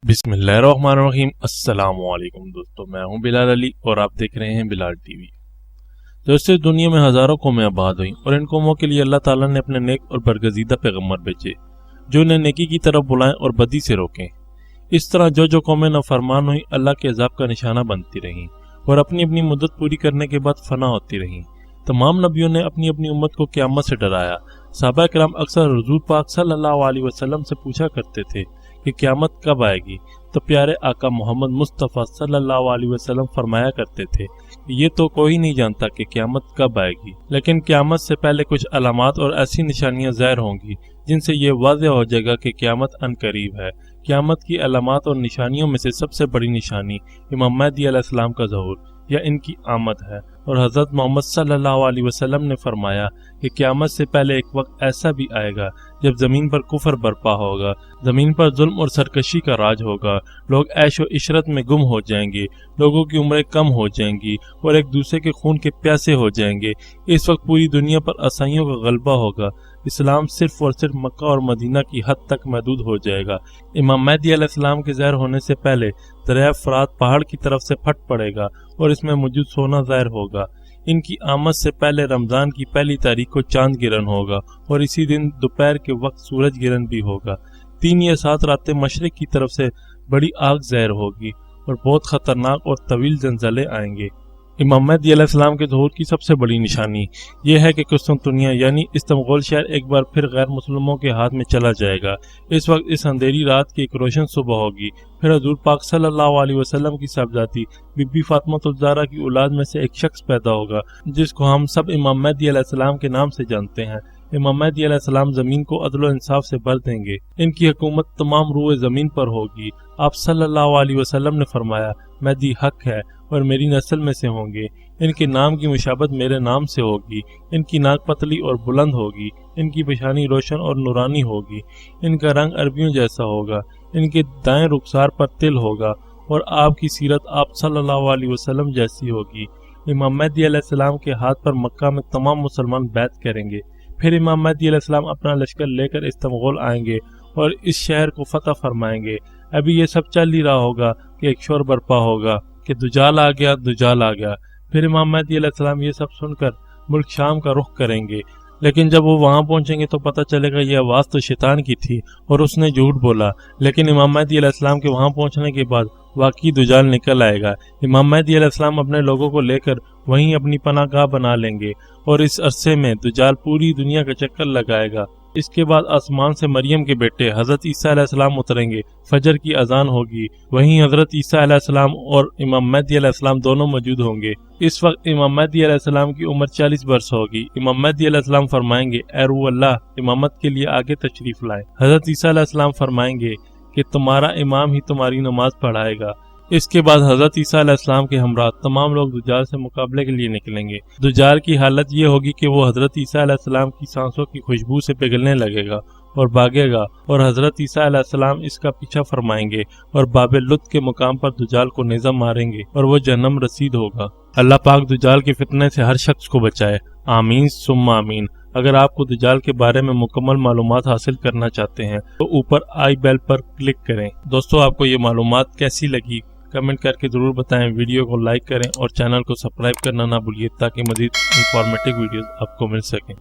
बिस्मिल्लाहिर्रहमानिर्रहीम। अस्सलाम वालेकुम दोस्तों, मैं हूं बिलाल अली और आप देख रहे हैं बिलाल टीवी। दोस्तों, इस दुनिया में हज़ारों कौमें आबाद हुई और इन कौमों के लिए अल्लाह ताला ने अपने नेक और बरगजीदा पैगम्बर भेजे जो इन्हें नेकी की तरफ बुलाएं और बदी से रोकें। इस तरह जो कौमें नाफरमान हुई अल्लाह के अज़ाब का निशाना बनती रहीं और अपनी अपनी मुद्दत पूरी करने के बाद फना होती रहीं। तमाम नबियों ने अपनी अपनी उम्मत को क़यामत से डराया। सहाबा किराम अक्सर हुज़ूर पाक सल्लल्लाहु अलैहि वसल्लम से पूछा करते थे कि क़यामत कब आएगी, तो प्यारे आका मोहम्मद मुस्तफ़ा सल्लल्लाहु अलैहि वसल्लम फरमाया करते थे कि ये तो कोई नहीं जानता कि क़यामत कब आएगी, लेकिन क़यामत से पहले कुछ अलामात और ऐसी निशानियां ज़ाहिर होंगी जिनसे ये वाज़ेह हो जाएगा कि क़यामत अनकरीब है। क़यामत की अलामात और निशानियों में से सबसे बड़ी निशानी इमाम महदी अलैहिस्सलाम का ज़हूर या इनकी आमद है। और हज़रत मोहम्मद सल्लल्लाहु अलैहि वसल्लम ने फरमाया कि क़यामत से पहले एक वक्त ऐसा भी आएगा जब ज़मीन पर कुफर बर्पा होगा, ज़मीन पर जुल्म और सरकशी का राज होगा, लोग ऐश व इशरत में गुम हो जाएंगे, लोगों की उम्रें कम हो जाएंगी और एक दूसरे के खून के प्यासे हो जाएंगे। इस वक्त पूरी दुनिया पर ईसाइयों का गलबा होगा। इस्लाम सिर्फ और सिर्फ मक्का और मदीना की हद तक महदूद हो जाएगा। इमाम महदी अलैहिस्सलाम के ज़ाहिर होने से पहले दरिया फ़रात पहाड़ की तरफ से फट पड़ेगा और इसमें मौजूद सोना ज़ाहिर होगा। इनकी आमद से पहले रमज़ान की पहली तारीख को चांद गिरन होगा और इसी दिन दोपहर के वक्त सूरज गिरन भी होगा। 3 या 7 रातें मशरिक की तरफ से बड़ी आग ज़ाहिर होगी और बहुत ख़तरनाक और तवील ज़लज़ले आएंगे। इमाम महदी अलैहिस्सलाम के ज़हूर की सबसे बड़ी निशानी यह है कि कुस्तुनतुनिया यानी इस्तांबुल शहर एक बार फिर गैर मुसलमानों के हाथ में चला जाएगा। इस वक्त इस अंधेरी रात की एक रोशन सुबह होगी। फिर हज़ूर पाक सल्लल्लाहु अलैहि वसल्लम की साहबजादी बीबी फातिमा ज़हरा की औलाद में से एक शख्स पैदा होगा जिसको हम सब इमाम महदी अलैहिस्सलाम के नाम से जानते हैं। इमाम महदी अलैहिस्सलाम ज़मीन को अदल व इंसाफ से भर देंगे। इनकी हुकूमत तमाम रूए ज़मीन पर होगी। आप सल्लल्लाहु अलैहि वसल्लम ने फरमाया, महदी हक है और मेरी नस्ल में से होंगे। इनके नाम की मुशाबत मेरे नाम से होगी। इनकी नाक पतली और बुलंद होगी। इनकी पेशानी रोशन और नूरानी होगी। इनका रंग अरबियों जैसा होगा। इनके दाएं रुखसार पर तिल होगा और आपकी सीरत आप सल्लल्लाहु अलैहि वसल्लम जैसी होगी। इमाम महदी अलैहिस्सलाम के हाथ पर मक्का में तमाम मुसलमान बैत करेंगे। फिर इमाम महदी अलैहिस्सलाम अपना लश्कर लेकर इस्तांबुल आएंगे और इस शहर को फतह फरमाएंगे। अभी ये सब चल ही रहा होगा कि एक शोर बर्पा होगा कि दुजाल आ गया, दुजाल आ गया। फिर इमाम महदी अलैहिस्सलाम ये सब सुनकर मुल्क शाम का रुख करेंगे, लेकिन जब वो वहाँ पहुँचेंगे तो पता चलेगा ये आवाज़ तो शैतान की थी और उसने झूठ बोला। लेकिन इमाम महदी अलैहिस्सलाम के वहाँ पहुँचने के बाद वाकई दुजाल निकल आएगा। इमाम महदी अलैहिस्सलाम अपने लोगों को लेकर वहीं अपनी पनाहगाह बना लेंगे और इस अरसे में दुजाल पूरी दुनिया का चक्कर लगाएगा। इसके बाद आसमान से मरियम के बेटे हज़रत ईसा अलैहिस्सलाम उतरेंगे। फजर की अजान होगी। वहीं हज़रत ईसा अलैहिस्सलाम और इमाम महदी अलैहिस्सलाम दोनों मौजूद होंगे। इस वक्त इमाम महदी अलैहिस्सलाम की उम्र 40 वर्ष होगी। इमाम महदी अलैहिस्सलाम फरमाएंगे, ऐ रूह अल्लाह, इमामत के लिए आगे तशरीफ लाए। हज़रत ईसा अलैहिस्सलाम फरमाएंगे कि तुम्हारा इमाम ही तुम्हारी नमाज पढ़ाएगा। इसके बाद हज़रत ईसा अलैहिस्सलाम के हमरा तमाम लोग दुजाल से मुकाबले के लिए निकलेंगे। दुजाल की हालत ये होगी कि वो हज़रत ईसा अलैहिस्सलाम की सांसों की खुशबू से पिघलने लगेगा और भागेगा और हज़रत ईसा अलैहिस्सलाम इसका पीछा फरमाएंगे और बाबे लुत के मुकाम पर दुजाल को निज़म मारेंगे और वो जहन्नम रसीद होगा। अल्लाह पाक दुजाल के फितने से हर शख्स को बचाए। आमीन सुम्मा आमीन। अगर आपको दुजाल के बारे में मुकम्मल मालूमात हासिल करना चाहते हैं तो ऊपर आई बेल पर क्लिक करें। दोस्तों, आपको ये मालूमात कैसी लगी कमेंट करके ज़रूर बताएं। वीडियो को लाइक करें और चैनल को सब्सक्राइब करना ना भूलिए ताकि मज़ीद इंफॉर्मेटिव वीडियोस आपको मिल सकें।